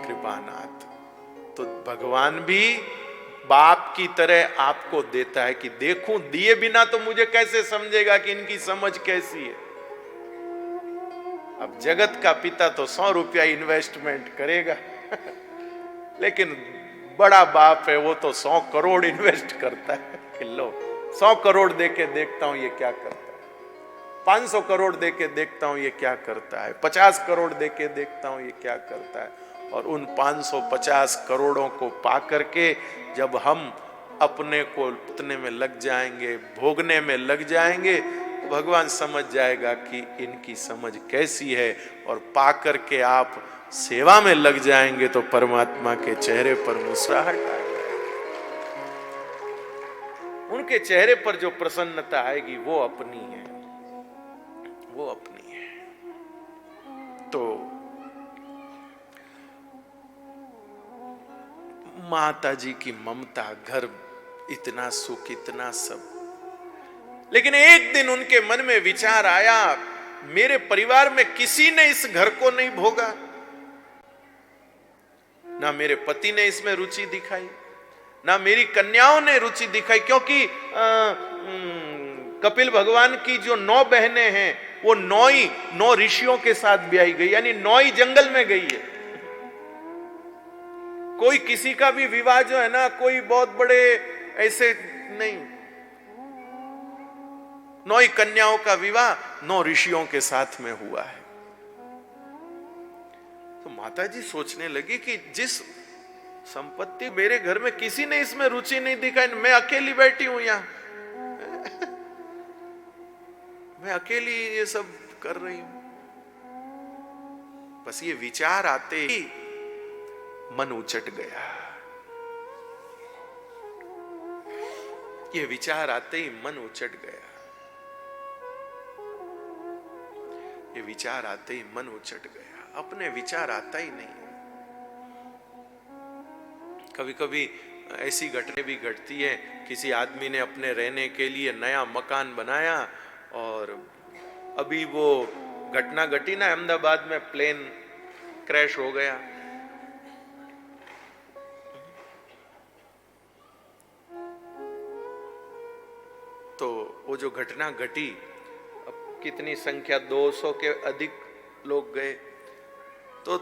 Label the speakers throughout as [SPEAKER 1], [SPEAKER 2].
[SPEAKER 1] कृपानाथ। तो भगवान भी बाप की तरह आपको देता है कि देखूं, दिए बिना तो मुझे कैसे समझेगा कि इनकी समझ कैसी है। अब जगत का पिता तो 100 रुपया इन्वेस्टमेंट करेगा लेकिन बड़ा बाप है, वो तो 100 करोड़ इन्वेस्ट करता है कि लो 100 करोड़ देके देखता हूं ये क्या करता है, 500 करोड़ देके देखता हूं ये क्या करता है, 50 करोड़ देके देखता हूं ये क्या करता है। और उन 550 करोड़ों को पा करके जब हम अपने को उतने में लग जाएंगे, भोगने में लग जाएंगे, भगवान समझ जाएगा कि इनकी समझ कैसी है। और पा करके आप सेवा में लग जाएंगे तो परमात्मा के चेहरे पर मुस्कुराहट आएगी, उनके चेहरे पर जो प्रसन्नता आएगी वो अपनी है, वो अपनी है। तो माता जी की ममता, घर, इतना सुख, इतना सब। लेकिन एक दिन उनके मन में विचार आया, मेरे परिवार में किसी ने इस घर को नहीं भोगा, ना मेरे पति ने इसमें रुचि दिखाई, ना मेरी कन्याओं ने रुचि दिखाई, क्योंकि कपिल भगवान की जो 9 बहनें हैं वो 9 ऋषियों के साथ ब्याही गई, यानी 9 जंगल में गई है। कोई किसी का भी विवाह जो है ना, कोई बहुत बड़े ऐसे नहीं, 9 कन्याओं का विवाह 9 ऋषियों के साथ में हुआ है। तो माताजी सोचने लगी कि जिस संपत्ति मेरे घर में किसी ने इसमें रुचि नहीं दिखाई, मैं अकेली बैठी हूं यहां मैं अकेली ये सब कर रही हूं। बस ये विचार आते ही मन उचट गया, ये विचार आते ही मन उचट गया, ये विचार आते ही मन उचट गया। अपने विचार आता ही नहीं। कभी कभी ऐसी घटनाएं भी घटती है, किसी आदमी ने अपने रहने के लिए नया मकान बनाया और अभी वो घटना घटी ना, अहमदाबाद में प्लेन क्रैश हो गया। तो वो जो घटना घटी, अब कितनी संख्या, 200 के अधिक लोग गए। तो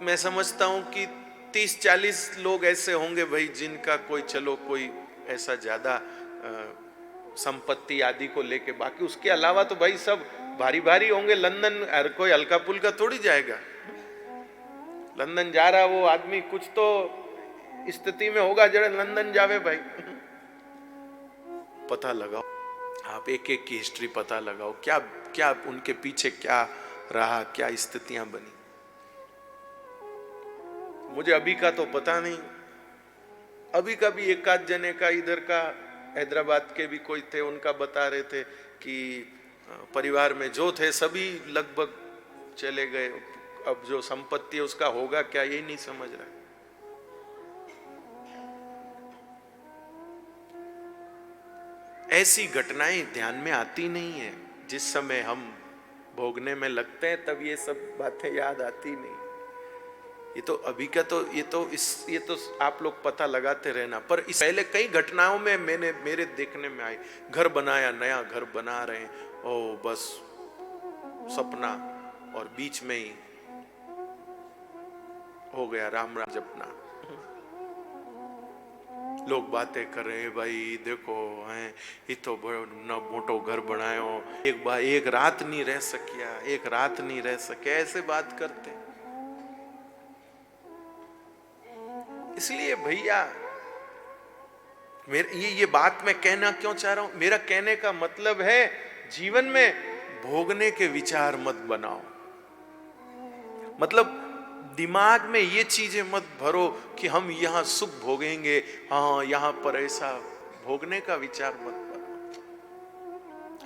[SPEAKER 1] मैं समझता हूं कि 30-40 लोग ऐसे होंगे भाई जिनका कोई, चलो कोई ऐसा ज्यादा संपत्ति आदि को लेके, बाकी उसके अलावा तो भाई सब भारी भारी होंगे। लंदन हर कोई हल्का फुल्का थोड़ी जाएगा। लंदन जा रहा वो आदमी कुछ तो स्थिति में होगा जरा लंदन जावे भाई। पता लगाओ, आप एक एक की हिस्ट्री पता लगाओ, क्या क्या उनके पीछे क्या रहा, क्या स्थितियां बनी। मुझे अभी का तो पता नहीं, अभी का भी एक आध जने का, इधर का हैदराबाद के भी कोई थे, उनका बता रहे थे कि परिवार में जो थे सभी लगभग चले गए। अब जो संपत्ति है उसका होगा क्या, यही नहीं समझ रहा। ऐसी घटनाएं ध्यान में आती नहीं है। जिस समय हम भोगने में लगते हैं तब ये सब बातें याद आती नहीं। ये तो अभी का तो ये तो आप लोग पता लगाते रहना। पर इस पहले कई घटनाओं में मेरे देखने में आई, घर बनाया, नया घर बना रहे हैं, ओ बस सपना, और बीच में ही हो गया राम राम जपना। लोग बातें कर रहे हैं, भाई देखो हैं ये तो न मोटो घर बनायो, एक रात नहीं रह सकिया, एक रात नहीं रह सके, ऐसे बात करते। इसलिए भैया ये बात मैं कहना क्यों चाह रहा हूं, मेरा कहने का मतलब है जीवन में भोगने के विचार मत बनाओ। मतलब दिमाग में ये चीजें मत भरो कि हम यहां सुख भोगेंगे, हाँ यहां पर ऐसा, भोगने का विचार मत भरो।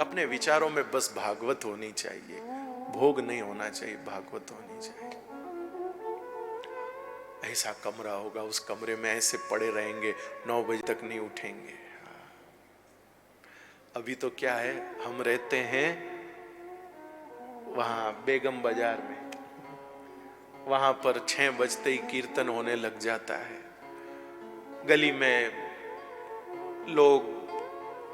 [SPEAKER 1] अपने विचारों में बस भागवत होनी चाहिए, भोग नहीं होना चाहिए, भागवत होनी चाहिए। ऐसा कमरा होगा, उस कमरे में ऐसे पड़े रहेंगे, 9 बजे तक नहीं उठेंगे। अभी तो क्या है, हम रहते हैं वहां बेगम बाजार में, वहां पर 6 बजते ही कीर्तन होने लग जाता है। गली में लोग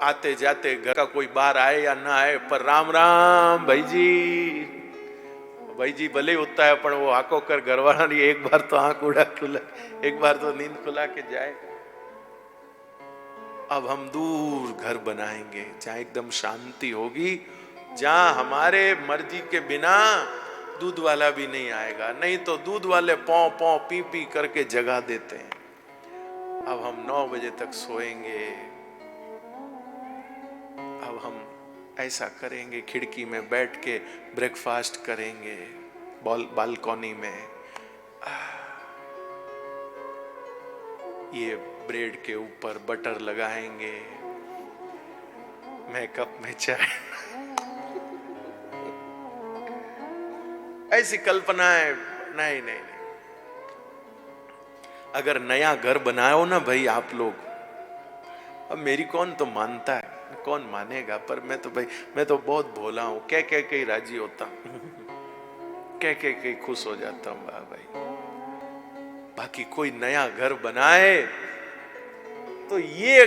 [SPEAKER 1] आते जाते, घर का कोई बाहर आए या ना आए, पर राम राम भाई जी भले ही होता है, पर वो आंखों कर घरवाला नहीं, एक बार तो आंख उड़ा खुला, एक बार तो नींद खुला के जाए। अब हम दूर घर बनाएंगे जहां एकदम शांति होगी, जहां हमारे मर्जी के बिना दूध वाला भी नहीं आएगा, नहीं तो दूध वाले पौ पौ पी पी करके जगा देते हैं। अब हम 9 बजे तक सोएंगे। अब हम ऐसा करेंगे, खिड़की में बैठ के ब्रेकफास्ट करेंगे, बालकनी में ये ब्रेड के ऊपर बटर लगाएंगे, मैं कप में चाय। ऐसी कल्पनाएं नहीं नहीं नहीं। अगर नया घर बनाओ ना भाई आप लोग, अब मेरी कौन तो मानता है, कौन मानेगा, पर मैं तो भाई, मैं तो बहुत भोला हूं, कह के ही राजी होता हूं, कह के खुश हो जाता हूं भाई। बाकी कोई नया घर बनाए तो ये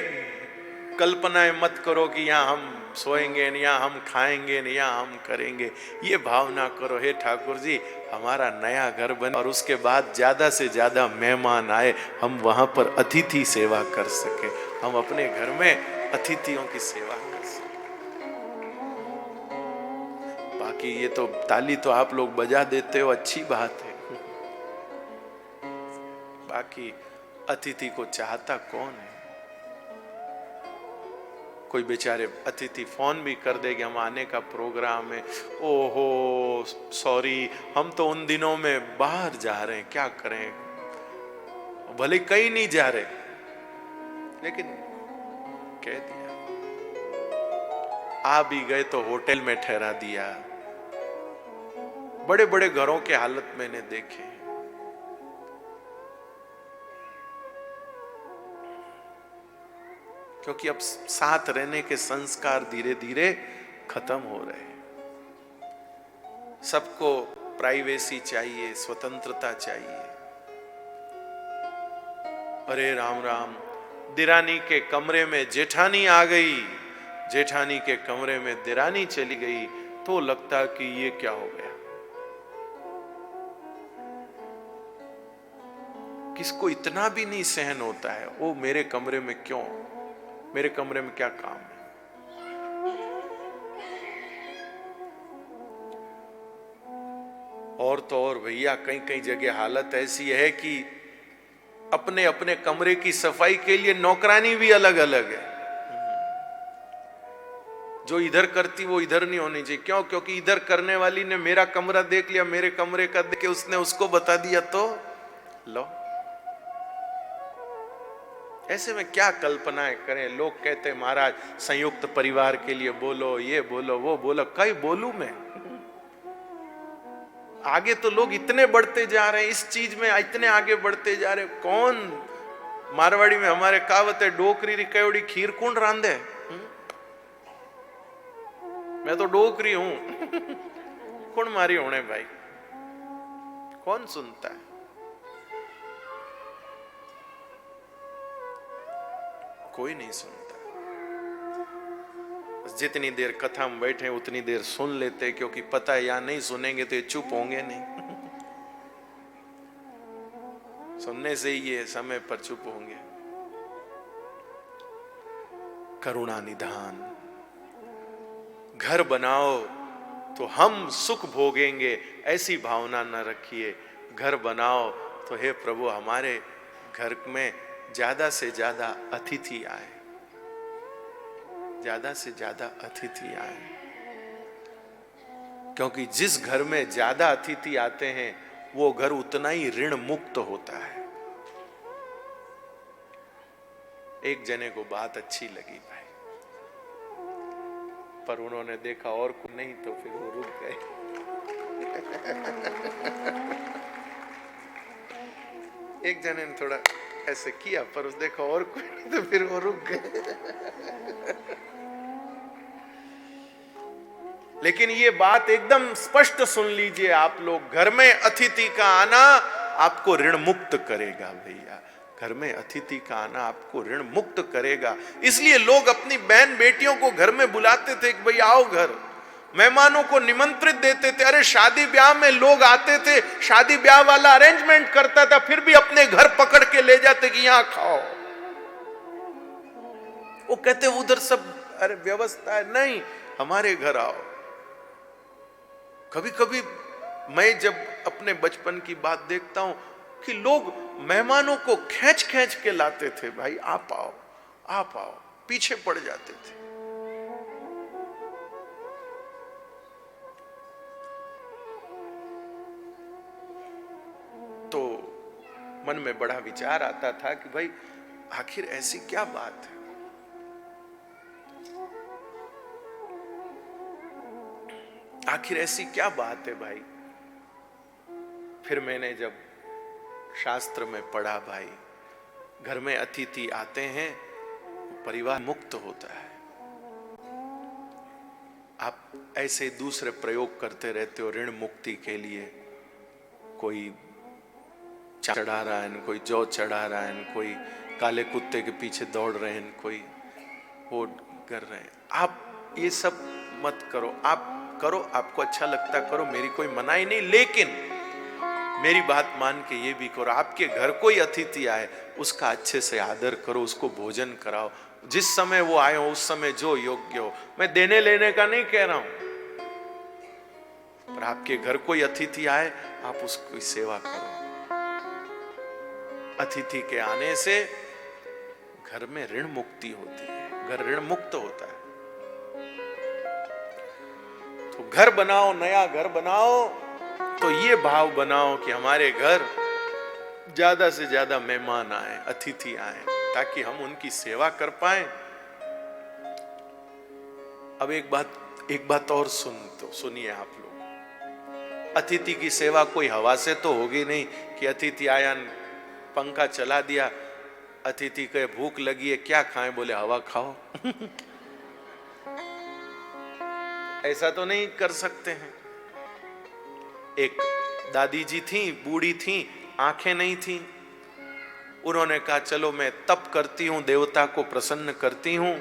[SPEAKER 1] कल्पनाएं मत करो कि यहाँ हम सोएंगे नहीं, यहाँ हम खाएंगे नहीं, यहाँ हम करेंगे, ये भावना करो। हे ठाकुर जी, हमारा नया घर बने और उसके बाद ज्यादा से ज्यादा मेहमान आए, हम वहां पर अतिथि सेवा कर सके, हम अपने घर में अतिथियों की सेवा कर सके। बाकी ये तो ताली तो आप लोग बजा देते हो, अच्छी बात है, बाकी अतिथि को चाहता कौन है? कोई बेचारे अतिथि फोन भी कर दे कि हम आने का प्रोग्राम है, ओहो सॉरी, हम तो उन दिनों में बाहर जा रहे हैं, क्या करें, भले कहीं नहीं जा रहे, लेकिन कह दिया। आ भी गए तो होटल में ठहरा दिया। बड़े बड़े घरों के हालत मैंने देखे, क्योंकि अब साथ रहने के संस्कार धीरे धीरे खत्म हो रहे हैं। सबको प्राइवेसी चाहिए, स्वतंत्रता चाहिए। अरे राम राम, दिरानी के कमरे में जेठानी आ गई, जेठानी के कमरे में दिरानी चली गई, तो लगता कि ये क्या हो गया। किसको इतना भी नहीं सहन होता है, वो मेरे कमरे में क्यों, मेरे कमरे में क्या काम है। और तो और भैया, कई कई जगह हालत ऐसी है कि अपने अपने कमरे की सफाई के लिए नौकरानी भी अलग अलग है। जो इधर करती वो इधर नहीं होनी चाहिए। क्यों? क्योंकि इधर करने वाली ने मेरा कमरा देख लिया, मेरे कमरे का देख के उसने उसको बता दिया, तो लो, ऐसे में क्या कल्पनाएं करें। लोग कहते हैं महाराज संयुक्त परिवार के लिए बोलो, ये बोलो, वो बोलो, कई बोलूं मैं। आगे तो लोग इतने बढ़ते जा रहे हैं, इस चीज में इतने आगे बढ़ते जा रहे हैं। कौन, मारवाड़ी में हमारे कहावत है, डोकरी रिकवड़ी खीर कौन रांधे। मैं तो डोकरी हूं, कौन मारी होने भाई, कौन सुनता है। कोई नहीं सुनता। जितनी देर कथा में बैठे उतनी देर सुन लेते, क्योंकि पता है या नहीं सुनेंगे तो ये चुप होंगे नहीं। सुनने से ही ये समय पर चुप होंगे। करुणा निधान, घर बनाओ तो हम सुख भोगेंगे, ऐसी भावना न रखिए। घर बनाओ तो हे प्रभु हमारे घर में ज्यादा से ज्यादा अतिथि आए, ज्यादा से ज्यादा अतिथि आए। क्योंकि जिस घर में ज्यादा अतिथि आते हैं वो घर उतना ही ऋण मुक्त होता है। एक जने को बात अच्छी लगी भाई, पर उन्होंने देखा और कुछ नहीं, तो फिर वो रुक गए। एक जने ने थोड़ा ऐसे किया, पर उस देखा और कुछ नहीं, तो फिर वो रुक गए। लेकिन ये बात एकदम स्पष्ट सुन लीजिए आप लोग, घर में अतिथि का आना आपको ऋण मुक्त करेगा भैया। घर में अतिथि का आना आपको ऋण मुक्त करेगा। इसलिए लोग अपनी बहन बेटियों को घर में बुलाते थे कि भाई आओ घर, मेहमानों को निमंत्रित देते थे। अरे शादी ब्याह में लोग आते थे, शादी ब्याह वाला अरेंजमेंट करता था, फिर भी अपने घर पकड़ के ले जाते कि यहां खाओ। वो कहते उधर सब अरे व्यवस्था है, नहीं हमारे घर आओ। कभी कभी मैं जब अपने बचपन की बात देखता हूं कि लोग मेहमानों को खींच खींच के लाते थे, भाई आप आओ आप आओ, पीछे पड़ जाते थे। तो मन में बड़ा विचार आता था कि भाई आखिर ऐसी क्या बात है। आखिर ऐसी क्या बात है भाई। फिर मैंने जब शास्त्र में पढ़ा भाई, घर में अतिथि आते हैं परिवार मुक्त होता है। आप ऐसे दूसरे प्रयोग करते रहते हो ऋण मुक्ति के लिए। कोई चढ़ा रहा है, कोई जौ चढ़ा रहा है, कोई काले कुत्ते के पीछे दौड़ रहे हैं, कोई वो कर रहे हैं। आप ये सब मत करो। आप करो, आपको अच्छा लगता करो, मेरी कोई मनाही नहीं, लेकिन मेरी बात मान के ये भी करो, आपके घर कोई अतिथि आए उसका अच्छे से आदर करो, उसको भोजन कराओ। जिस समय वो आए हो उस समय जो योग्य हो। मैं देने लेने का नहीं कह रहा हूं, पर आपके घर कोई अतिथि आए आप उसकी सेवा करो। अतिथि के आने से घर में ऋण मुक्ति होती है, घर ऋण मुक्त होता है। तो घर बनाओ, नया घर बनाओ तो ये भाव बनाओ कि हमारे घर ज्यादा से ज्यादा मेहमान आए, अतिथि आए, ताकि हम उनकी सेवा कर पाए। अब एक बात और सुनिए आप लोग। अतिथि की सेवा कोई हवा से तो होगी नहीं कि अतिथि आया पंखा चला दिया, अतिथि के भूख लगी है क्या खाएं, बोले हवा खाओ। ऐसा तो नहीं कर सकते हैं। एक दादी जी थी, बूढ़ी थी, आंखें नहीं थी। उन्होंने कहा चलो मैं तप करती हूं, देवता को प्रसन्न करती हूं।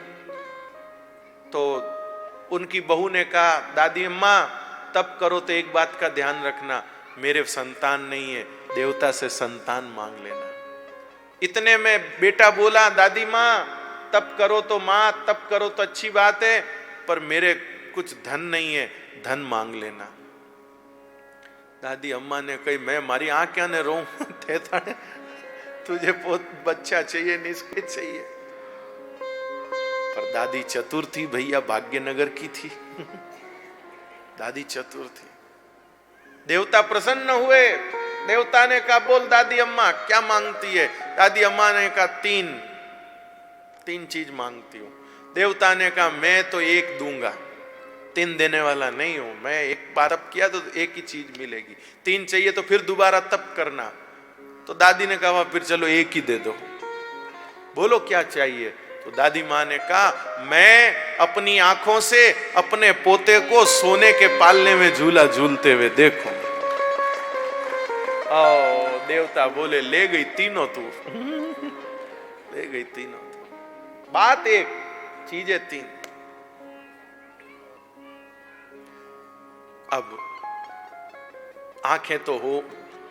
[SPEAKER 1] तो उनकी बहू ने कहा दादी अम्मा तप करो तो एक बात का ध्यान रखना, मेरे संतान नहीं है, देवता से संतान मांग लेना। इतने में बेटा बोला दादी माँ तप करो तो माँ तप करो तो अच्छी बात है, पर मेरे कुछ धन नहीं है, धन मांग लेना। दादी अम्मा ने कही मैं मारी आंखें ने रो थे थाने, तुझे बहुत बच्चा चाहिए, निष्कृत चाहिए। पर दादी चतुर थी भैया, भाग्यनगर की थी। दादी चतुर थी। देवता प्रसन्न हुए। देवता ने कहा बोल दादी अम्मा क्या मांगती है। दादी अम्मा ने कहा तीन चीज मांगती हूं। देवता ने कहा मैं तो एक दूंगा, 3 देने वाला नहीं हूं मैं। एक बार तप किया तो एक ही चीज मिलेगी, 3 चाहिए तो फिर दोबारा तप करना। तो दादी ने कहा फिर चलो एक ही दे दो, बोलो क्या चाहिए। तो दादी माँ ने कहा मैं अपनी आंखों से अपने पोते को सोने के पालने में झूला झूलते हुए देखूं। देवता बोले ले गई तीनों तू। ले गई तीनों तू। बात एक, चीजें 3। अब आंखें तो हो,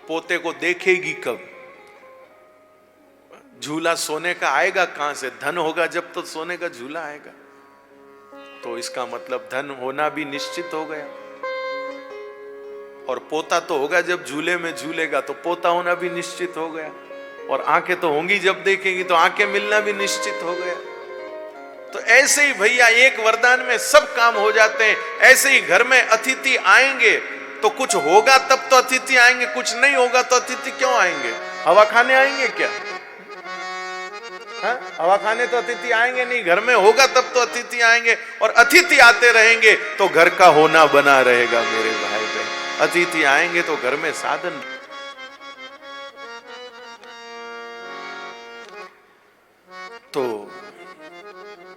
[SPEAKER 1] पोते को देखेगी कब। झूला सोने का आएगा कहां से, धन होगा जब तो सोने का झूला आएगा। तो इसका मतलब धन होना भी निश्चित हो गया, और पोता तो होगा जब झूले में झूलेगा, तो पोता होना भी निश्चित हो गया। और आंखें तो होंगी जब देखेंगी, तो आंखें मिलना भी निश्चित हो गया। तो ऐसे ही भैया एक वरदान में सब काम हो जाते हैं। ऐसे ही घर में अतिथि आएंगे तो कुछ होगा तब तो अतिथि आएंगे, कुछ नहीं होगा तो अतिथि क्यों आएंगे। हवा खाने आएंगे क्या? हाँ? हवा खाने तो अतिथि आएंगे नहीं, घर में होगा तब तो अतिथि आएंगे। और अतिथि आते रहेंगे तो घर का होना बना रहेगा मेरे भाई बहन। अतिथि आएंगे तो घर में साधन। तो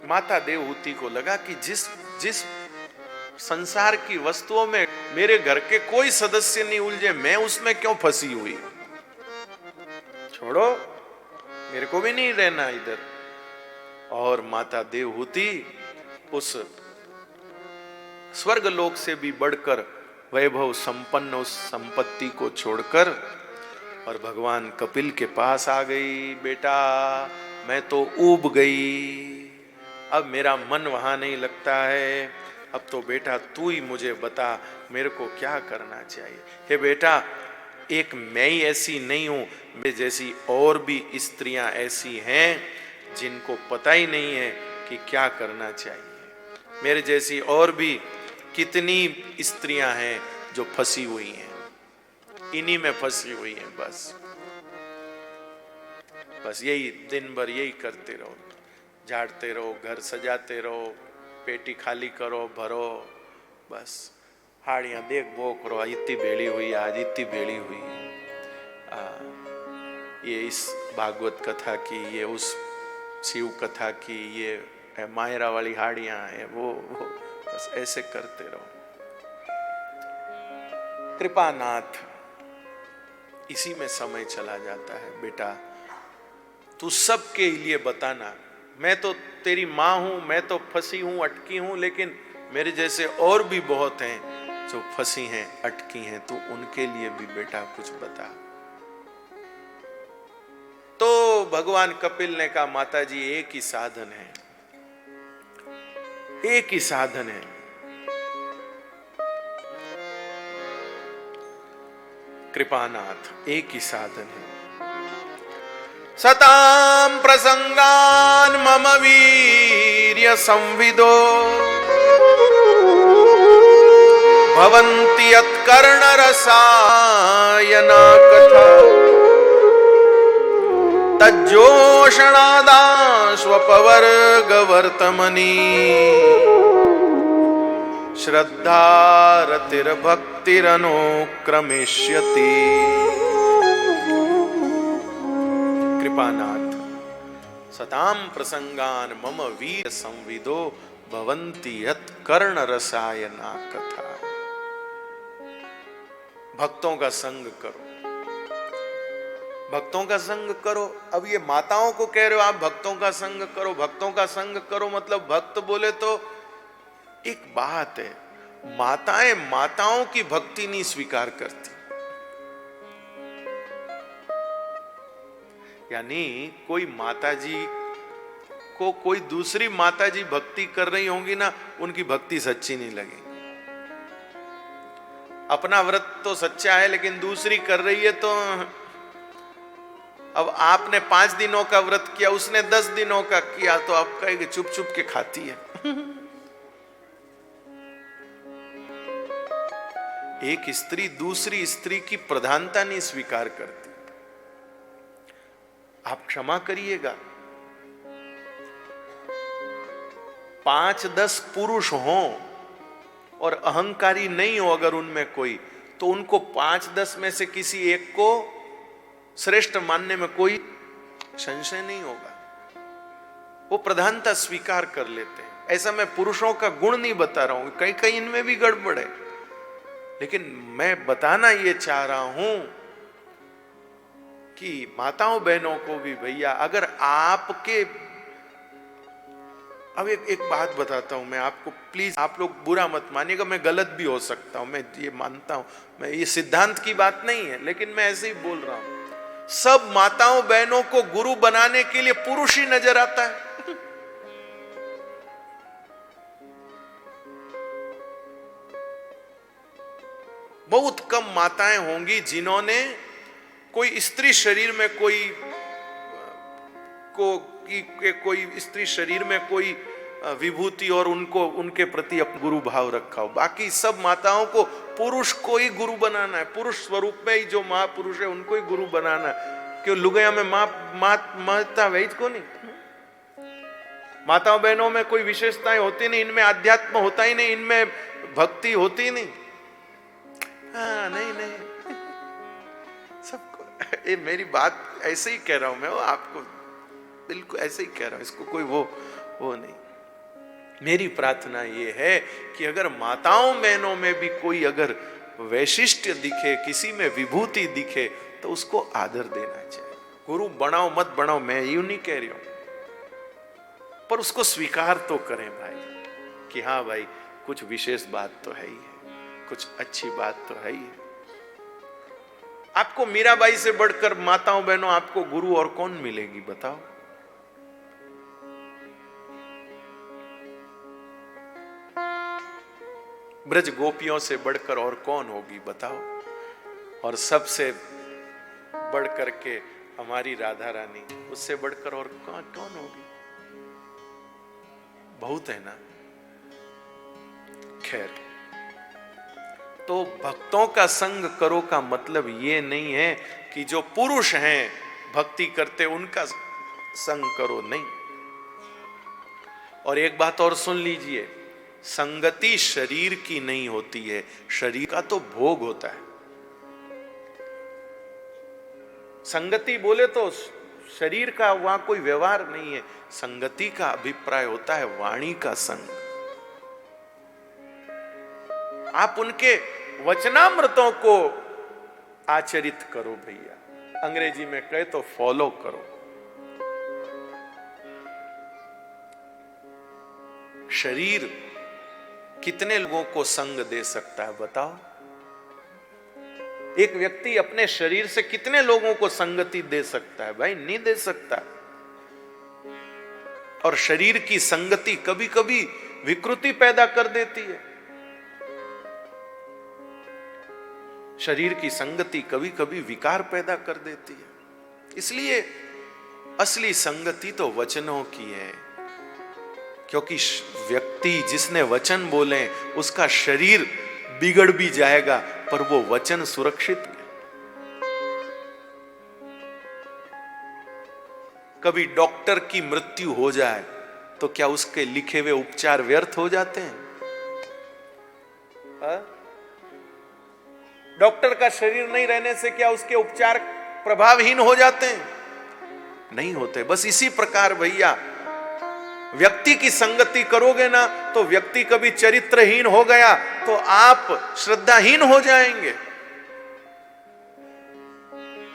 [SPEAKER 1] माता देवहूति को लगा कि जिस संसार की वस्तुओं में मेरे घर के कोई सदस्य नहीं उलझे, मैं उसमें क्यों फंसी हुई? छोड़ो, मेरे को भी नहीं रहना इधर। और माता देवहूति उस स्वर्ग लोक से भी बढ़कर वैभव संपन्न उस संपत्ति को छोड़कर और भगवान कपिल के पास आ गई। बेटा, मैं तो ऊब गई, अब मेरा मन वहां नहीं लगता है, अब तो बेटा तू ही मुझे बता मेरे को क्या करना चाहिए। हे बेटा, एक मैं ही ऐसी नहीं हूं, मेरे जैसी और भी स्त्रियां ऐसी हैं जिनको पता ही नहीं है कि क्या करना चाहिए। मेरे जैसी और भी कितनी स्त्रियां हैं जो फंसी हुई हैं, इन्हीं में फंसी हुई हैं। बस यही दिन भर यही करते रहो, झाड़ते रहो, घर सजाते रहो, पेटी खाली करो, भरो, बस हाड़ियां देख वो करो, इतनी भेड़ी हुई, आज इतनी भेड़ी हुई। ये इस भागवत कथा की, ये उस शिव कथा की, ये मायरा वाली हाड़ियां हैं, वो बस ऐसे करते रहो। कृपानाथ, इसी में समय चला जाता है। बेटा, तू सबके लिए बताना, मैं तो तेरी माँ हूं, मैं तो फंसी हूं, अटकी हूं, लेकिन मेरे जैसे और भी बहुत हैं जो फंसी हैं, अटकी हैं, तू उनके लिए भी बेटा कुछ बता। तो भगवान कपिल ने कहा, माता जी एक ही साधन है, एक ही साधन है। कृपानाथ, एक ही साधन है। सतां प्रसंगान मम वीर्य संविदो भवन्ति यत्कर्ण रसायना कथा तज्जोषणादाश्वपवर्गवर्तमनी श्रद्धारतिर्भक्तिरनुक्रमिष्यति। कृपानाथ, सताम प्रसंगान मम वीर संविदो भवन्ति यत् कर्ण रसायना कथा। भक्तों का संग करो, भक्तों का संग करो। अब ये माताओं को कह रहे हो आप भक्तों का संग करो, भक्तों का संग करो, मतलब भक्त बोले तो एक बात है, माताएं माताओं की भक्ति नहीं स्वीकार करती। यानी कोई माताजी को कोई दूसरी माताजी भक्ति कर रही होंगी ना, उनकी भक्ति सच्ची नहीं लगेगी। अपना व्रत तो सच्चा है, लेकिन दूसरी कर रही है तो अब आपने 5 दिनों का व्रत किया, उसने 10 दिनों का किया, तो आप कहेंगे चुप चुप के खाती है। एक स्त्री दूसरी स्त्री की प्रधानता नहीं स्वीकार करती। आप क्षमा करिएगा, 5-10 पुरुष हों और अहंकारी नहीं हो अगर उनमें कोई, तो उनको 5-10 में से किसी एक को श्रेष्ठ मानने में कोई संशय नहीं होगा। वो प्रधानता स्वीकार कर लेते हैं। ऐसा मैं पुरुषों का गुण नहीं बता रहा हूं, कहीं कहीं इनमें भी गड़बड़ है, लेकिन मैं बताना ये चाह रहा हूं कि माताओं बहनों को भी भैया, अगर आपके, अब एक बात बताता हूं मैं आपको, प्लीज आप लोग बुरा मत मानिएगा, मैं गलत भी हो सकता हूं, मैं ये मानता हूं, मैं ये सिद्धांत की बात नहीं है, लेकिन मैं ऐसे ही बोल रहा हूं। सब माताओं बहनों को गुरु बनाने के लिए पुरुष ही नजर आता है। बहुत कम माताएं होंगी जिन्होंने कोई स्त्री शरीर में कोई स्त्री शरीर में कोई विभूति और उनको उनके प्रति अपना गुरु भाव रखा हो। बाकी सब माताओं को पुरुष को ही गुरु बनाना है, पुरुष स्वरूप में ही जो महापुरुष है उनको ही गुरु बनाना है। क्यों लुगया में माता वैज को नहीं, माताओं बहनों में कोई विशेषताएं होती नहीं, इनमें अध्यात्म होता ही नहीं, इनमें भक्ति होती नहीं। हाँ, नहीं सबको, ये मेरी बात ऐसे ही कह रहा हूं मैं, वो आपको बिल्कुल ऐसे ही कह रहा हूं, इसको कोई वो नहीं। मेरी प्रार्थना ये है कि अगर माताओं बहनों में भी कोई अगर वैशिष्ट्य दिखे, किसी में विभूति दिखे, तो उसको आदर देना चाहिए। गुरु बनाओ मत बनाओ, मैं यूं नहीं कह रही हूं, पर उसको स्वीकार तो करें भाई कि हाँ भाई कुछ विशेष बात तो है ही है, कुछ अच्छी बात तो है ही है। आपको मीराबाई से बढ़कर माताओं बहनों आपको गुरु और कौन मिलेगी बताओ? ब्रज गोपियों से बढ़कर और कौन होगी बताओ? और सबसे बढ़कर के हमारी राधा रानी, उससे बढ़कर और कौन कौन होगी? बहुत है ना। खैर, तो भक्तों का संग करो का मतलब ये नहीं है कि जो पुरुष हैं भक्ति करते उनका संग करो, नहीं। और एक बात और सुन लीजिए, संगति शरीर की नहीं होती है, शरीर का तो भोग होता है। संगति बोले तो शरीर का वहां कोई व्यवहार नहीं है, संगति का अभिप्राय होता है वाणी का संग। आप उनके वचनामृतों को आचरित करो भैया, अंग्रेजी में कहे तो फॉलो करो। शरीर कितने लोगों को संग दे सकता है बताओ? एक व्यक्ति अपने शरीर से कितने लोगों को संगति दे सकता है? भाई नहीं दे सकता। और शरीर की संगति कभी कभी विकृति पैदा कर देती है। शरीर की संगति कभी कभी विकार पैदा कर देती है। इसलिए असली संगति तो वचनों की है, क्योंकि व्यक्ति जिसने वचन बोले उसका शरीर बिगड़ भी जाएगा पर वो वचन सुरक्षित है। कभी डॉक्टर की मृत्यु हो जाए तो क्या उसके लिखे हुए उपचार व्यर्थ हो जाते हैं? डॉक्टर का शरीर नहीं रहने से क्या उसके उपचार प्रभावहीन हो जाते हैं? नहीं होते। बस इसी प्रकार भैया व्यक्ति की संगति करोगे ना तो व्यक्ति कभी चरित्रहीन हो गया तो आप श्रद्धाहीन हो जाएंगे।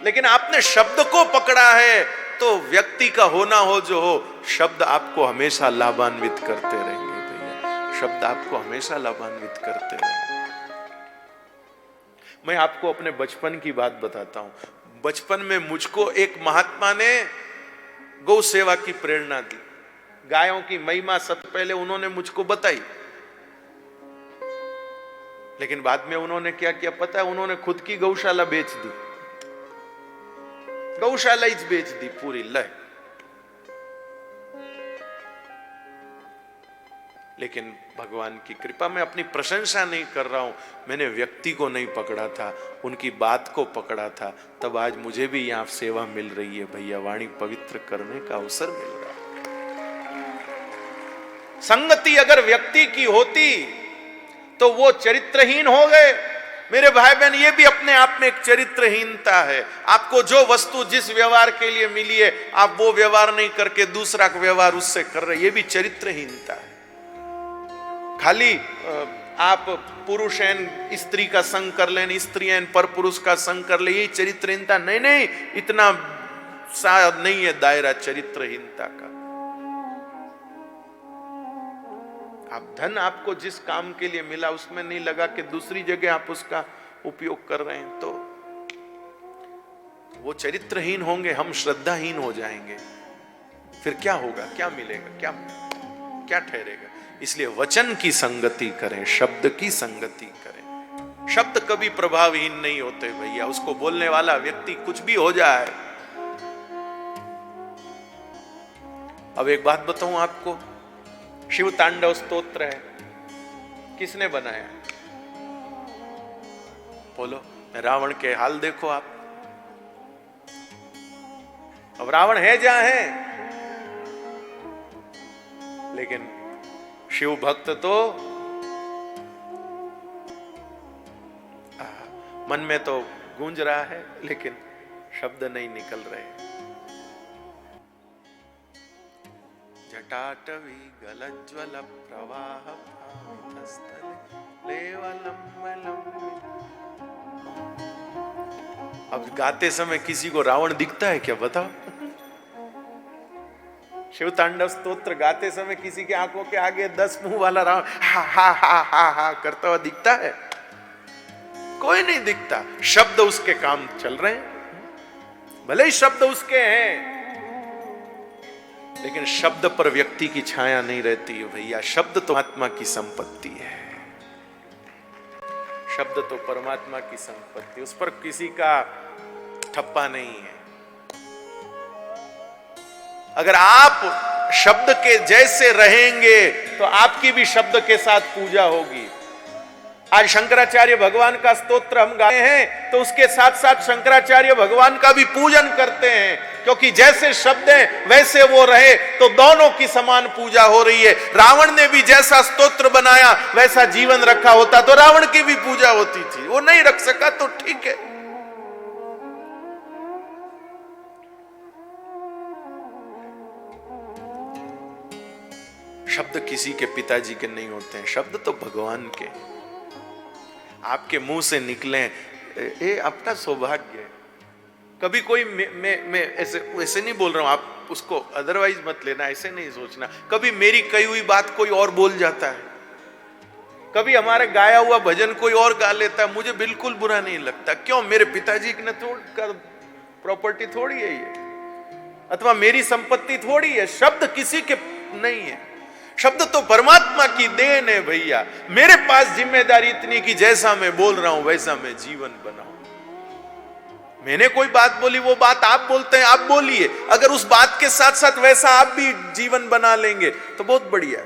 [SPEAKER 1] लेकिन आपने शब्द को पकड़ा है तो व्यक्ति का होना हो जो हो, शब्द आपको हमेशा लाभान्वित करते रहेंगे भैया, शब्द आपको हमेशा लाभान्वित करते रहेंगे। मैं आपको अपने बचपन की बात बताता हूं। बचपन में मुझको एक महात्मा ने गौ सेवा की प्रेरणा दी। गायों की महिमा सबसे पहले उन्होंने मुझको बताई, लेकिन बाद में उन्होंने क्या किया पता है? उन्होंने खुद की गौशाला बेच दी, गौशाला ही बेच दी पूरी लय। लेकिन भगवान की कृपा, मैं अपनी प्रशंसा नहीं कर रहा हूं, मैंने व्यक्ति को नहीं पकड़ा था, उनकी बात को पकड़ा था, तब आज मुझे भी यहां सेवा मिल रही है भैया, वाणी पवित्र करने का अवसर मिल रहा है। संगति अगर व्यक्ति की होती तो वो चरित्रहीन हो गए। मेरे भाई बहन, ये भी अपने आप में एक चरित्रहीनता है। आपको जो वस्तु जिस व्यवहार के लिए मिली है आप वो व्यवहार नहीं करके दूसरा व्यवहार उससे कर रहे, ये भी चरित्रहीनता है। खाली आप पुरुष हैं स्त्री का संग कर लें, स्त्री हैं पर पुरुष का संग कर ले, ये चरित्रहीनता नहीं। नहीं, इतना शायद नहीं है दायरा चरित्रहीनता का। आप धन आपको जिस काम के लिए मिला उसमें नहीं लगा कि दूसरी जगह आप उसका उपयोग कर रहे हैं, तो वो चरित्रहीन होंगे, हम श्रद्धाहीन हो जाएंगे। फिर क्या होगा, क्या मिलेगा, क्या ठहरेगा? इसलिए वचन की संगति करें, शब्द की संगति करें। शब्द कभी प्रभावहीन नहीं होते भैया, उसको बोलने वाला व्यक्ति कुछ भी हो जाए। अब एक बात बताऊं आपको, शिव तांडव स्तोत्र है, किसने बनाया? बोलो। रावण के हाल देखो आप। अब रावण है जहां है, लेकिन शिव भक्त तो मन में तो गूंज रहा है लेकिन शब्द नहीं निकल रहे। जटाटवी गलज्वल प्रवाह अब गाते समय किसी को रावण दिखता है क्या, बताओ? शिव तांडव स्तोत्र गाते समय किसी के आंखों के आगे 10 मुंह वाला रावण हा हा हा हा हा करता हुआ दिखता है? कोई नहीं दिखता। शब्द उसके काम चल रहे हैं, भले ही शब्द उसके हैं, लेकिन शब्द पर व्यक्ति की छाया नहीं रहती है भैया। शब्द तो आत्मा की संपत्ति है, शब्द तो परमात्मा की संपत्ति, उस पर किसी का ठप्पा नहीं है। अगर आप शब्द के जैसे रहेंगे तो आपकी भी शब्द के साथ पूजा होगी। आज शंकराचार्य भगवान का स्तोत्र हम गाए हैं तो उसके साथ साथ शंकराचार्य भगवान का भी पूजन करते हैं, क्योंकि जैसे शब्द हैं वैसे वो रहे तो दोनों की समान पूजा हो रही है। रावण ने भी जैसा स्तोत्र बनाया वैसा जीवन रखा होता तो रावण की भी पूजा होती थी, वो नहीं रख सका तो ठीक है। शब्द किसी के पिताजी के नहीं होते हैं, शब्द तो भगवान के। आपके मुंह से निकले ये अपना सौभाग्य है। कभी कोई मैं ऐसे नहीं बोल रहा हूं, आप उसको अदरवाइज मत लेना, ऐसे नहीं सोचना। कभी मेरी कही हुई बात कोई और बोल जाता है, कभी हमारे गाया हुआ भजन कोई और गा लेता है, मुझे बिल्कुल बुरा नहीं लगता। क्यों? मेरे पिताजी ने प्रॉपर्टी थोड़ी है ये, अथवा मेरी संपत्ति थोड़ी है। शब्द किसी के नहीं है, शब्द तो परमात्मा की देन है भैया। मेरे पास जिम्मेदारी इतनी कि जैसा मैं बोल रहा हूं वैसा मैं जीवन बनाऊं। मैंने कोई बात बोली, वो बात आप बोलते हैं, आप बोलिए। अगर उस बात के साथ साथ वैसा आप भी जीवन बना लेंगे तो बहुत बढ़िया।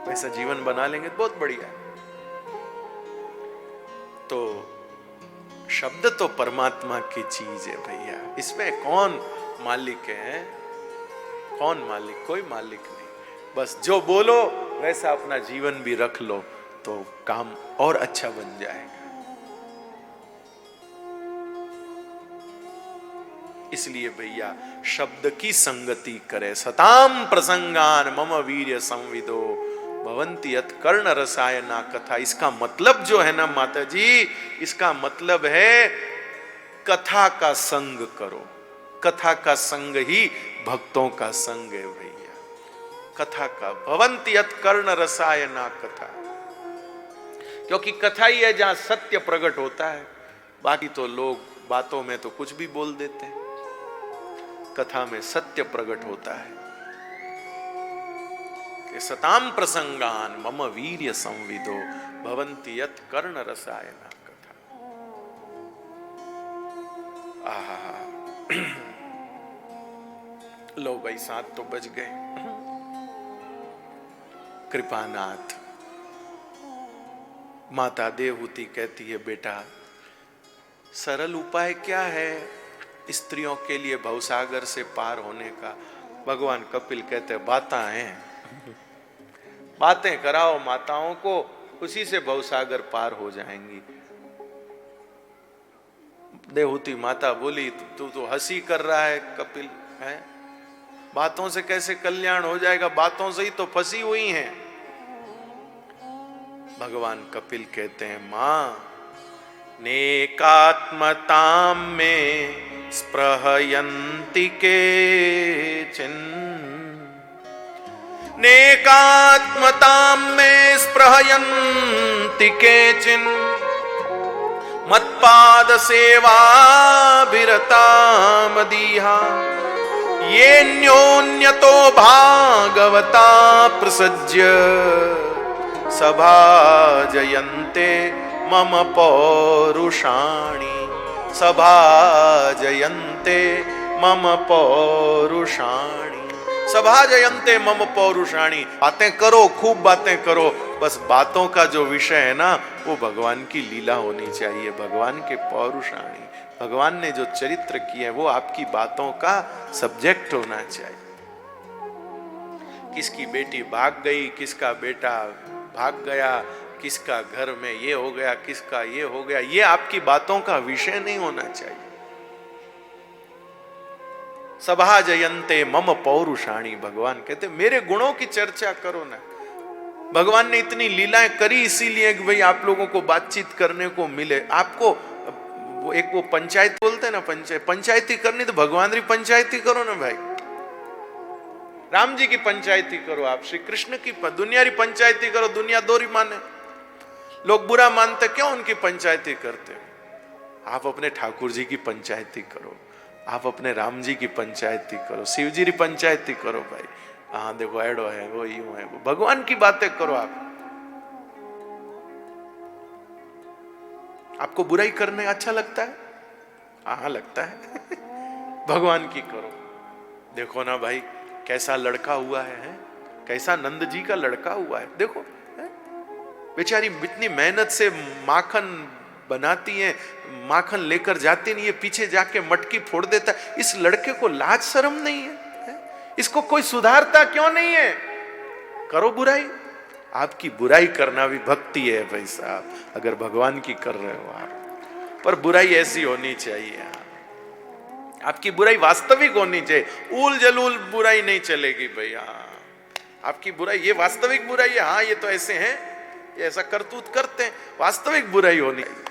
[SPEAKER 1] वैसा जीवन बना लेंगे तो बहुत बढ़िया। तो शब्द तो परमात्मा की चीज है भैया, इसमें कौन मालिक है? कौन मालिक? कोई मालिक नहीं। बस जो बोलो वैसा अपना जीवन भी रख लो तो काम और अच्छा बन जाएगा। इसलिए भैया शब्द की संगति करे। सताम प्रसंगान मम वीर्य संविदो भवंती यत् कर्ण रसायना कथा। इसका मतलब जो है ना माता जी, इसका मतलब है कथा का संग करो। कथा का संग ही भक्तों का संग है भैया। कथा का भवंती यत् कर्ण रसायना कथा, क्योंकि कथा ही है जहां सत्य प्रकट होता है। बाकी तो लोग बातों में तो कुछ भी बोल देते हैं, कथा में सत्य प्रकट होता है। सताम प्रसंगान मम वीर्य संविदो भवंती यत् कर्ण रसायना कथा। लो भाई 7 तो बज गए। कृपानाथ माता देवहूति कहती है, बेटा सरल उपाय क्या है स्त्रियों के लिए भवसागर से पार होने का? भगवान कपिल कहते हैं, बातें हैं, बातें कराओ माताओं को, उसी से भवसागर पार हो जाएंगी। देवहूति माता बोली, तू तो हंसी कर रहा है कपिल, है? बातों से कैसे कल्याण हो जाएगा? बातों से ही तो फंसी हुई हैं। भगवान कपिल कहते हैं, मां नेकात्मताम में स्पृहयन्ति केचिन, नेकात्मताम में स्पृहयन्ति केचिन मत्पाद सेवा विरता मदीहा ये न्योन्यतो भागवता प्रसज्य सभाजयन्ते मम पौरुषाणि, सभाजयन्ते मम पौरुषाणि, सभाजयन्ते मम पौरुषाणि। बातें करो, खूब बातें करो, बस बातों का जो विषय है ना वो भगवान की लीला होनी चाहिए, भगवान के पौरुषाणि। भगवान ने जो चरित्र किए वो आपकी बातों का सब्जेक्ट होना चाहिए। किसकी बेटी भाग गई, किसका बेटा भाग गया, किसका घर में ये हो गया, किसका ये हो गया, ये आपकी बातों का विषय नहीं होना चाहिए। सभा जयंते मम पौरुषाणी, भगवान कहते मेरे गुणों की चर्चा करो ना। भगवान ने इतनी लीलाएं करी इसीलिए कि भाई आप लोगों को बातचीत करने को मिले। आपको वो पंचायत बोलते हैं ना, पंचायती करनी तो भगवान की पंचायती करो ना भाई। राम जी की पंचायती करो, आप श्री कृष्ण की दुनिया की पंचायती करो। दुनिया दोरी माने, लोग बुरा मानते, क्यों उनकी पंचायती करते हो? आप अपने ठाकुर जी की पंचायती करो, आप अपने राम जी की पंचायती करो, शिव जी की पंचायती करो भाई। हाँ देखो एडो है, वो यूं है, वो भगवान की बातें करो। आपको बुराई करने अच्छा लगता है? हाँ लगता है। भगवान की करो। देखो ना भाई कैसा लड़का हुआ है, कैसा नंद जी का लड़का हुआ है। देखो बेचारी इतनी मेहनत से माखन बनाती है, माखन लेकर जाती नहीं, ये पीछे जाके मटकी फोड़ देता है। इस लड़के को लाज शर्म नहीं है? इसको कोई सुधारता क्यों नहीं है? करो बुराई। आपकी बुराई करना भी भक्ति है भाई साहब, अगर भगवान की कर रहे हो आप। पर बुराई ऐसी होनी चाहिए, आपकी बुराई वास्तविक होनी चाहिए। उल जलूल बुराई नहीं चलेगी भाई। हाँ आपकी बुराई ये वास्तविक बुराई है, हाँ ये तो ऐसे हैं, ये ऐसा करतूत करते हैं, वास्तविक बुराई होनी चाहिए।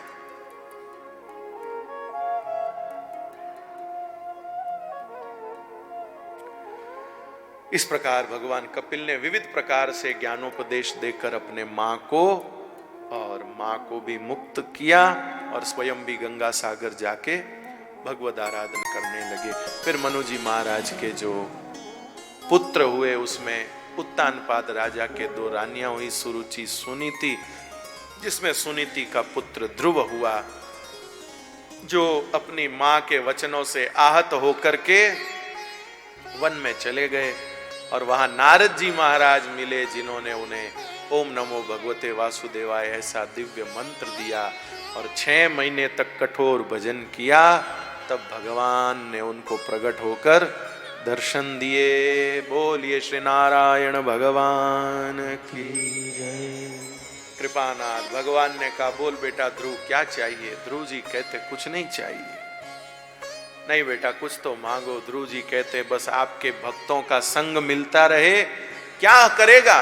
[SPEAKER 1] इस प्रकार भगवान कपिल ने विविध प्रकार से ज्ञानोपदेश देकर अपने मां को और मां को भी मुक्त किया और स्वयं भी गंगा सागर जाके भगवद आराधना करने लगे। फिर मनु जी महाराज के जो पुत्र हुए उसमें उत्तानपाद राजा के 2 रानियां हुई, सुरुचि सुनीति, जिसमें सुनीति का पुत्र ध्रुव हुआ, जो अपनी मां के वचनों से आहत होकर के वन में चले गए और वहां नारद जी महाराज मिले, जिन्होंने उन्हें ओम नमो भगवते वासुदेवाय ऐसा दिव्य मंत्र दिया और 6 महीने तक कठोर भजन किया। तब भगवान ने उनको प्रकट होकर दर्शन दिए। बोलिए श्री नारायण भगवान की जय। कृपानाथ भगवान ने कहा बोल बेटा ध्रुव क्या चाहिए? ध्रुव जी कहते कुछ नहीं चाहिए। नहीं बेटा कुछ तो मांगो। ध्रुव जी कहते बस आपके भक्तों का संग मिलता रहे। क्या करेगा?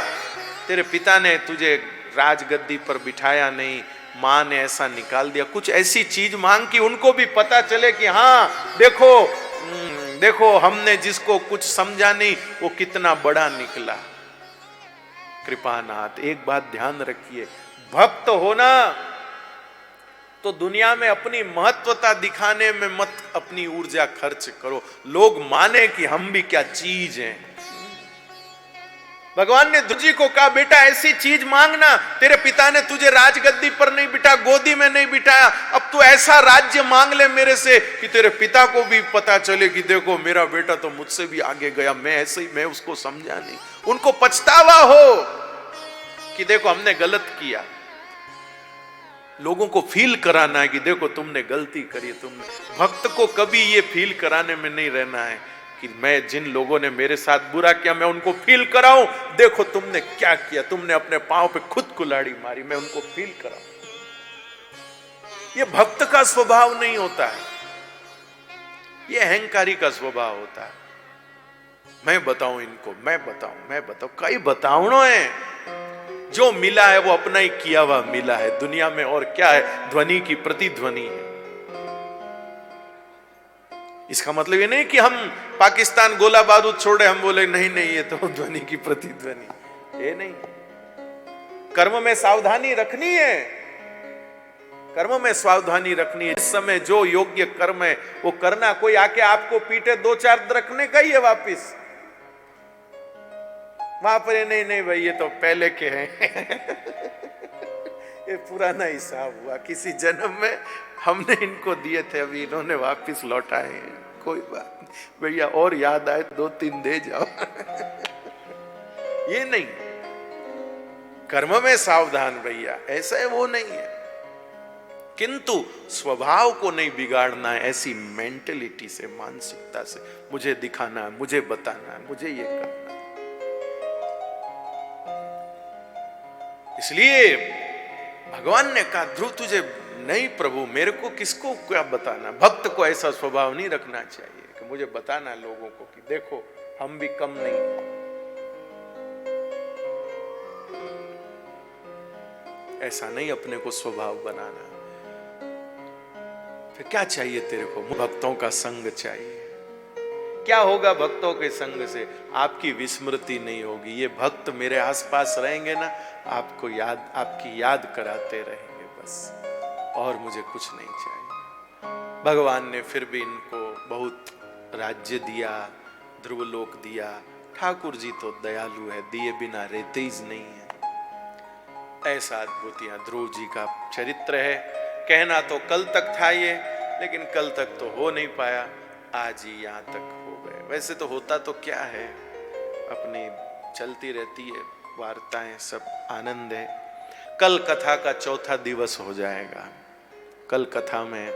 [SPEAKER 1] तेरे पिता ने तुझे राजगद्दी पर बिठाया नहीं, मां ने ऐसा निकाल दिया। कुछ ऐसी चीज मांग कि उनको भी पता चले कि हाँ देखो देखो हमने जिसको कुछ समझा नहीं वो कितना बड़ा निकला। कृपानाथ एक बात ध्यान रखिए, भक्त होना तो दुनिया में अपनी महत्वता दिखाने में मत अपनी ऊर्जा खर्च करो, लोग माने कि हम भी क्या चीज हैं। भगवान ने ध्रुव जी को कहा बेटा ऐसी चीज मांगना, तेरे पिता ने तुझे राजगद्दी पर नहीं बिठा, गोदी में नहीं बिठाया, अब तू ऐसा राज्य मांग ले मेरे से कि तेरे पिता को भी पता चले कि देखो मेरा बेटा तो मुझसे भी आगे गया, मैं ऐसे ही मैं उसको समझा नहीं, उनको पछतावा हो कि देखो हमने गलत किया। लोगों को फील कराना है कि देखो तुमने गलती करी। तुमने भक्त को कभी ये फील कराने में नहीं रहना है कि मैं जिन लोगों ने मेरे साथ बुरा किया मैं उनको फील कराऊं, देखो तुमने क्या किया, तुमने अपने पांव पे खुद कुल्हाड़ी मारी, मैं उनको फील कराऊं। ये भक्त का स्वभाव नहीं होता है, ये अहंकारी का स्वभाव होता है। मैं बताऊं इनको, मैं बताऊं, कई बतावनो है। जो मिला है वो अपना ही किया हुआ मिला है। दुनिया में और क्या है, ध्वनि की प्रतिध्वनि है। इसका मतलब ये नहीं कि हम पाकिस्तान गोला बारूद छोड़े, हम बोले नहीं नहीं ये तो ध्वनि की प्रतिध्वनि, ये नहीं। कर्म में सावधानी रखनी है, कर्म में सावधानी रखनी है। इस समय जो योग्य कर्म है वो करना। कोई आके आपको पीटे 2-4 रखने का ही है वापिस वहां पर, नहीं नहीं भाई ये तो पहले के हैं। ये पुराना हिसाब हुआ, किसी जन्म में हमने इनको दिए थे, अभी इन्होंने वापस लौटाए हैं। कोई बात नहीं भैया, और याद आए 2-3 दे जाओ। ये नहीं, कर्म में सावधान भैया, ऐसा है वो नहीं है। किंतु स्वभाव को नहीं बिगाड़ना है, ऐसी मेंटलिटी से, मानसिकता से मुझे दिखाना है, मुझे बताना है, मुझे ये करना है। इसलिए भगवान ने कहा ध्रुव तुझे नहीं प्रभु, मेरे को किसको क्या बताना। भक्त को ऐसा स्वभाव नहीं रखना चाहिए कि मुझे बताना लोगों को कि देखो हम भी कम नहीं। ऐसा नहीं अपने को स्वभाव बनाना। फिर क्या चाहिए तेरे को? भक्तों का संग चाहिए। क्या होगा भक्तों के संग से? आपकी विस्मृति नहीं होगी। ये भक्त मेरे आसपास रहेंगे ना, आपको याद, आपकी याद कराते रहेंगे बस, और मुझे कुछ नहीं चाहिए। भगवान ने फिर भी इनको बहुत राज्य दिया, ध्रुवलोक दिया। ठाकुर जी तो दयालु है, दिए बिना रहते ही नहीं है। ऐसा अद्भुत यहाँ ध्रुव जी का चरित्र है। कहना तो कल तक था ये, लेकिन कल तक तो हो नहीं पाया, आज ही यहाँ तक हो गए। वैसे तो होता तो क्या है, अपनी चलती रहती है वार्ताएं, सब आनंद है। कल कथा का चौथा दिवस हो जाएगा। कल कथा में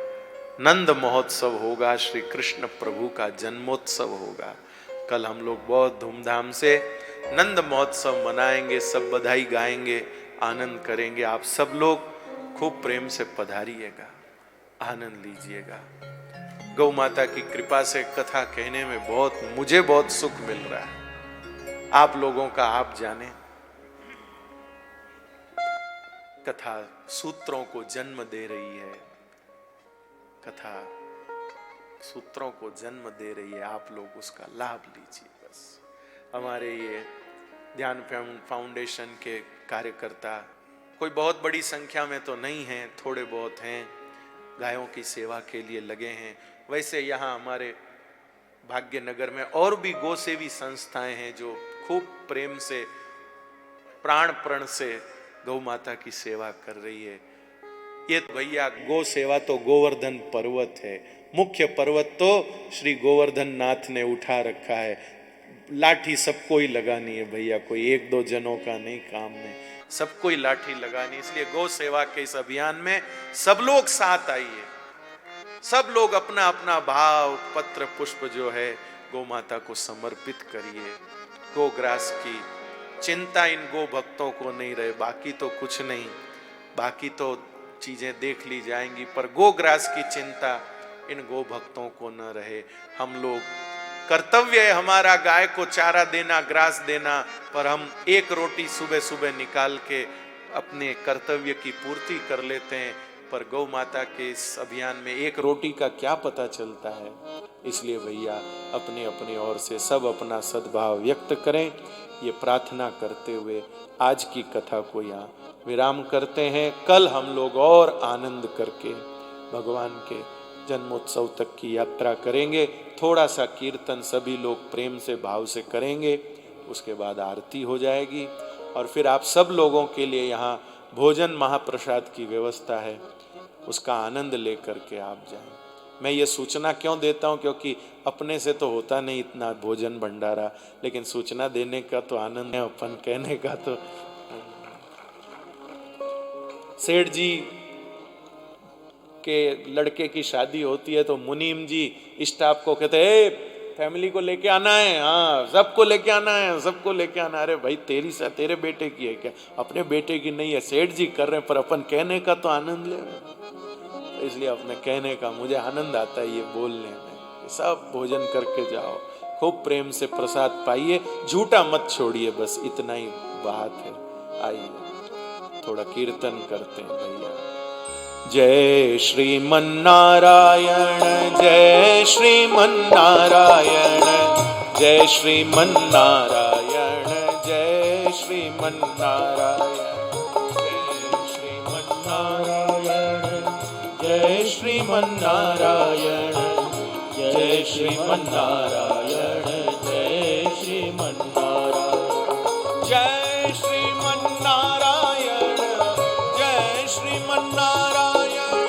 [SPEAKER 1] नंद महोत्सव होगा, श्री कृष्ण प्रभु का जन्मोत्सव होगा। कल हम लोग बहुत धूमधाम से नंद महोत्सव मनाएंगे, सब बधाई गाएंगे, आनंद करेंगे। आप सब लोग खूब प्रेम से पधारिएगा, आनंद लीजिएगा। गौ माता की कृपा से कथा कहने में मुझे बहुत सुख मिल रहा है। आप लोगों का आप जाने, कथा सूत्रों को जन्म दे रही है। कथा सूत्रों को जन्म दे रही है, आप लोग उसका लाभ लीजिए बस। हमारे ये ध्यान फाउंडेशन के कार्यकर्ता कोई बहुत बड़ी संख्या में तो नहीं हैं, थोड़े बहुत हैं, गायों की सेवा के लिए लगे हैं। वैसे यहाँ हमारे भाग्यनगर में और भी गौ सेवी संस्थाएं हैं जो खूब प्रेम से, प्राण प्रण से गौ माता की सेवा कर रही है। ये भैया गौ सेवा तो गोवर्धन पर्वत है, मुख्य पर्वत तो श्री गोवर्धन नाथ ने उठा रखा है। लाठी सबको ही लगानी है भैया, कोई एक दो जनों का नहीं काम में, सबको ही लाठी लगानी। इसलिए गौ सेवा के इस अभियान में सब लोग साथ आइए, सब लोग अपना अपना भाव, पत्र, पुष्प जो है गौ माता को समर्पित करिए। गोग्रास की चिंता इन गो भक्तों को नहीं रहे, बाकी तो कुछ नहीं, बाकी तो चीजें देख ली जाएंगी, पर गोग्रास की चिंता इन गो भक्तों को न रहे। हम लोग, कर्तव्य है हमारा गाय को चारा देना, ग्रास देना, पर हम एक रोटी सुबह सुबह निकाल के अपने कर्तव्य की पूर्ति कर लेते हैं। पर गौ माता के इस अभियान में एक रोटी का क्या पता चलता है। इसलिए भैया अपने अपने ओर से सब अपना सद्भाव व्यक्त करें, ये प्रार्थना करते हुए आज की कथा को यहाँ विराम करते हैं। कल हम लोग और आनंद करके भगवान के जन्मोत्सव तक की यात्रा करेंगे। थोड़ा सा कीर्तन सभी लोग प्रेम से, भाव से करेंगे, उसके बाद आरती हो जाएगी और फिर आप सब लोगों के लिए यहाँ भोजन महाप्रसाद की व्यवस्था है, उसका आनंद लेकर के आप जाएं। मैं ये सूचना क्यों देता हूँ, क्योंकि अपने से तो होता नहीं इतना भोजन भंडारा, लेकिन सूचना देने का तो आनंद है, अपन कहने का तो। सेठ जी के लड़के की शादी होती है तो मुनीम जी स्टाफ को कहते हैं फैमिली को लेके आना है, हाँ सबको लेके आना है, सबको लेके आना है। अरे भाई तेरे बेटे की है क्या? अपने बेटे की नहीं है, सेठ जी कर रहे हैं, पर अपन कहने का तो आनंद ले रहे हैं। इसलिए अपने कहने का मुझे आनंद आता है ये बोलने में। सब भोजन करके जाओ, खूब प्रेम से प्रसाद पाइए, झूठा मत छोड़िए, बस इतना ही बात है। आइए थोड़ा कीर्तन करते हैं भैया। जय श्रीमन्नारायण, जय श्रीमन्नारायण, जय श्रीमन्नारायण, जय श्रीमन्नारायण, जय श्रीमन्नारायण, जय श्रीमन्नारायण, जय श्रीमन्नारायण, जय श्रीमन्नारायण, जय श्रीमन्नारायण, जय श्रीमन्नारायण,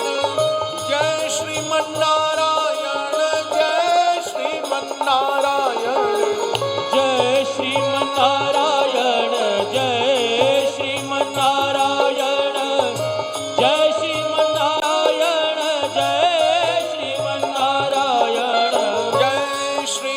[SPEAKER 1] जय श्रीमन्नारायण, जय श्रीमन्नारायण, जय श्रीमन्नारायण, जय श्रीमन्नारायण, जय श्रीमन्नारायण, जय श्रीमन्नारायण, जय श्री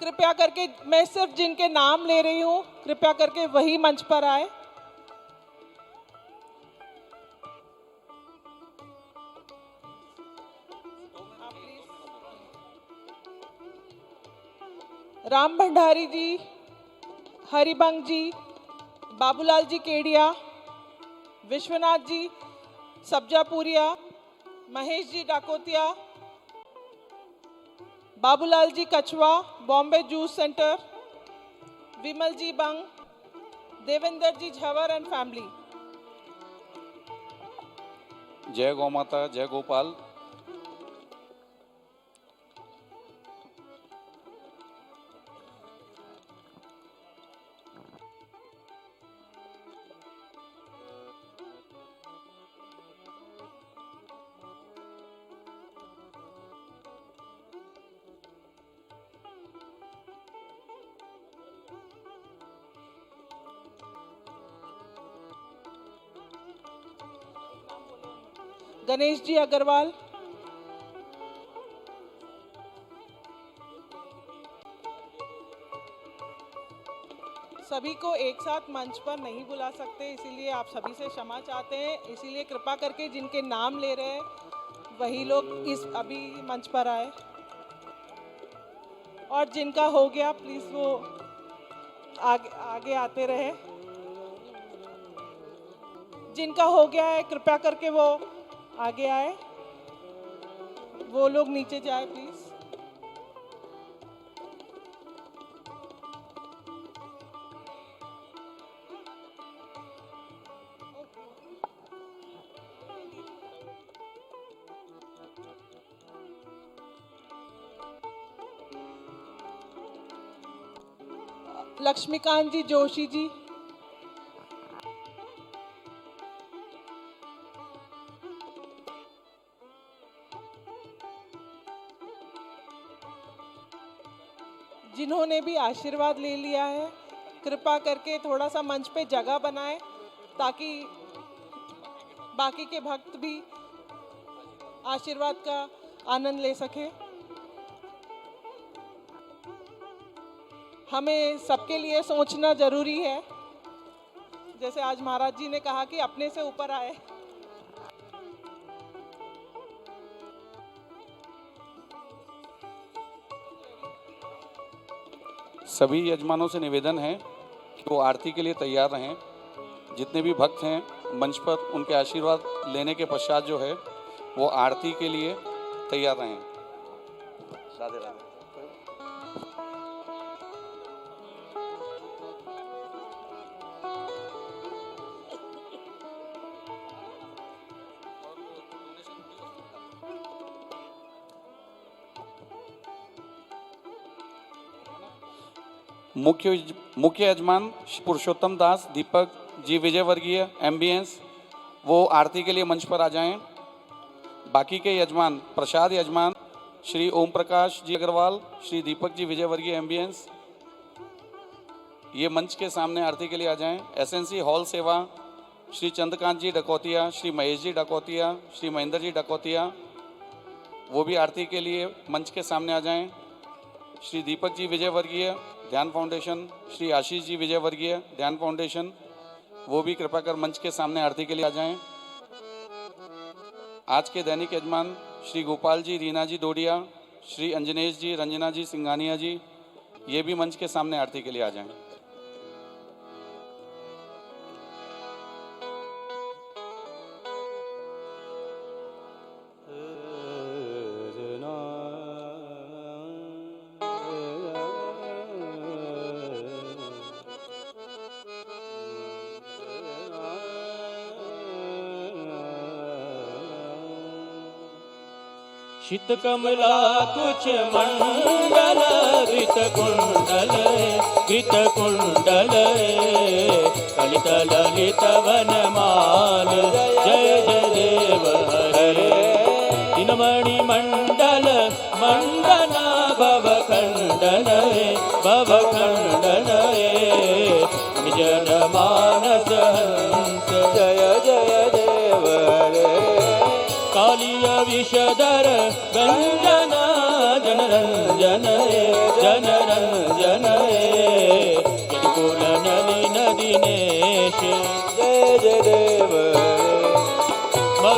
[SPEAKER 2] कृपया करके मैं सिर्फ जिनके नाम ले रही हूँ, कृपया करके वही मंच पर आए। राम भंडारी जी, हरिबंग जी, बाबूलाल जी केडिया, विश्वनाथ जी सब्जापुरिया, महेश जी डाकोतिया, बाबूलाल जी कछवा, Bombay juice centre, Vimal ji Bang, Devendra ji Jhawar and family.
[SPEAKER 3] जय गौ माता, जय गोपाल।
[SPEAKER 2] गणेश जी अग्रवाल, सभी को एक साथ मंच पर नहीं बुला सकते, इसीलिए आप सभी से क्षमा चाहते हैं। इसीलिए कृपा करके जिनके नाम ले रहे हैं वही लोग इस अभी मंच पर आए, और जिनका हो गया प्लीज वो आगे आते रहे। जिनका हो गया है कृपया करके वो आगे आए, वो लोग नीचे जाए प्लीज। लक्ष्मीकांत जी जोशी जी, जिन्होंने भी आशीर्वाद ले लिया है कृपा करके थोड़ा सा मंच पे जगह बनाएं ताकि बाकी के भक्त भी आशीर्वाद का आनंद ले सके। हमें सबके लिए सोचना जरूरी है, जैसे आज महाराज जी ने कहा कि अपने से ऊपर आए।
[SPEAKER 3] सभी यजमानों से निवेदन है कि वो आरती के लिए तैयार रहें। जितने भी भक्त हैं मंच पर, उनके आशीर्वाद लेने के पश्चात जो है वो आरती के लिए तैयार रहें। राधे राधे। मुख्य यजमान पुरुषोत्तम दास, दीपक जी विजयवर्गीय एमबीएस, वो आरती के लिए मंच पर आ जाएं। बाकी के यजमान, प्रसाद यजमान श्री ओम प्रकाश जी अग्रवाल, श्री दीपक जी विजयवर्गीय एमबीएस, ये मंच के सामने आरती के लिए आ जाएं। एसएनसी हॉल सेवा श्री चंद्रकांत जी डकोतिया, श्री महेश जी डकोतिया, श्री महेंद्र जी डकोतिया, वो भी आरती के लिए मंच के सामने आ जाएं। श्री दीपक जी विजयवर्गीय ध्यान फाउंडेशन, श्री आशीष जी विजयवर्गीय ध्यान फाउंडेशन, वो भी कृपा कर मंच के सामने आरती के लिए आ जाएं। आज के दैनिक यजमान श्री गोपाल जी, रीना जी दोडिया, श्री अंजनेश जी, रंजना जी सिंघानिया जी, ये भी मंच के सामने आरती के लिए आ जाएं।
[SPEAKER 4] शीत कमला कुछ मंडल, घृत कुंडल कलित ललित वनमाल, जय जय देव हरे। दिनमणि मंडल मंडना भवखंडन निजन मानस हंस, जय जय देव हरे। कालिय विषधर गंजना जनरंजन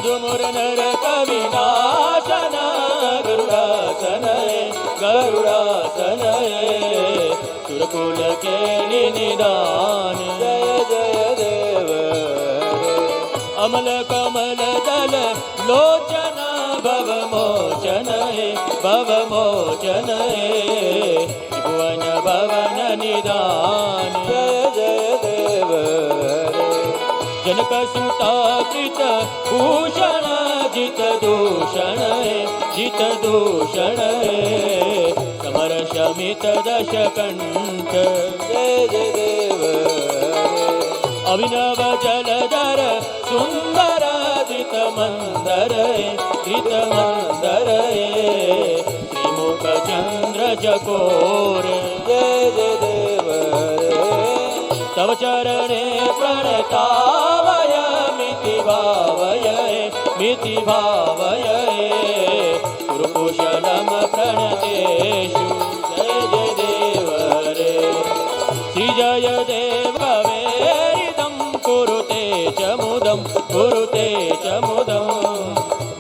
[SPEAKER 4] साधु मुर नर कविनाशन गरुड़ासन गरुड़ासन सुरकुल के निदान जय जय देव अमल कमल दल लोचन भव मोचन त्रिभुवन भवन निदान जय जय देव जनक सुता कृत भूषण जित दूषण समर शमित दश कंठ जय जय देव अभिनव जलधर सुंदर धृत मंदर श्रीमुख चंद्र चकोर जय जय देव तव चरणे प्रणतावय मिति भावय कुरुकुशलम प्रणतेषु जय जय देव रे श्री जय देव वेदं कुरुते च मुदं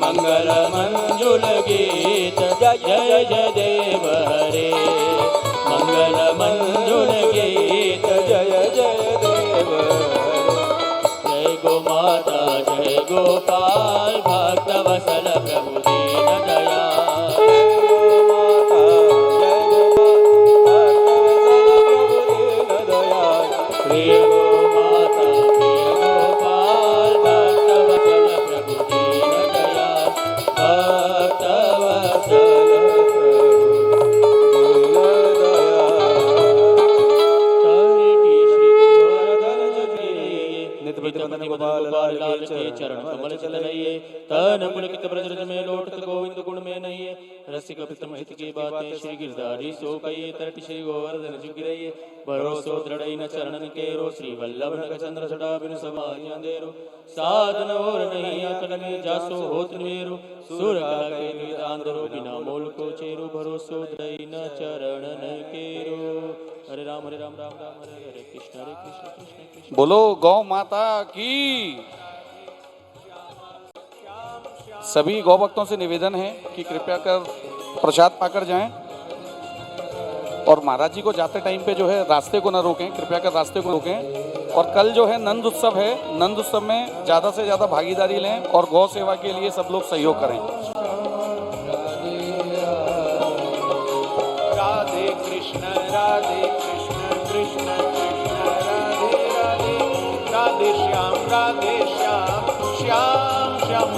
[SPEAKER 4] मंगल मंजुल गीत जय जय देव रे मंगल मंजुल गीत जय जय देव जय गो माता जय गोपाल भक्त वसल प्रभु दीन दयाल प्रिय गो माता प्रिय गोपाल भक्त वसल प्रभु दीन दयाल भक्त वसल लाल के चरण कमल चलइए तन पुलकित ब्रज में लोटत गोविंद गुण में नहिए रसिक प्रीतम हित की बातें श्री गिरधारी सो कहिए तरट श्री गोवर्धन जुगिरइए भरोसो दृढ़ न चरणन केरो श्री वल्लभ नग चंद्र सदा बिन समाय अंधेरो साधन और नहीं अकलने जासो होत मेरो सुर काला के निदांधरो बिना मोल को चेरो भरोसो दृढ़ न चरणन केरो हरे राम राम राम हरे हरे कृष्ण कृष्ण
[SPEAKER 3] बोलो गौ माता की। सभी गौ भक्तों से निवेदन है कि कृपया कर प्रसाद पाकर जाएं और महाराज जी को जाते टाइम पे जो है रास्ते को न रोकें, कृपया कर रास्ते को रोकें। और कल जो है नंद उत्सव है, नंद उत्सव में ज़्यादा से ज़्यादा भागीदारी लें और गौ सेवा के लिए सब लोग सहयोग करें।
[SPEAKER 1] राधे कृष्ण कृष्ण कृष्ण राधे राधे राधे श्याम श्याम श्याम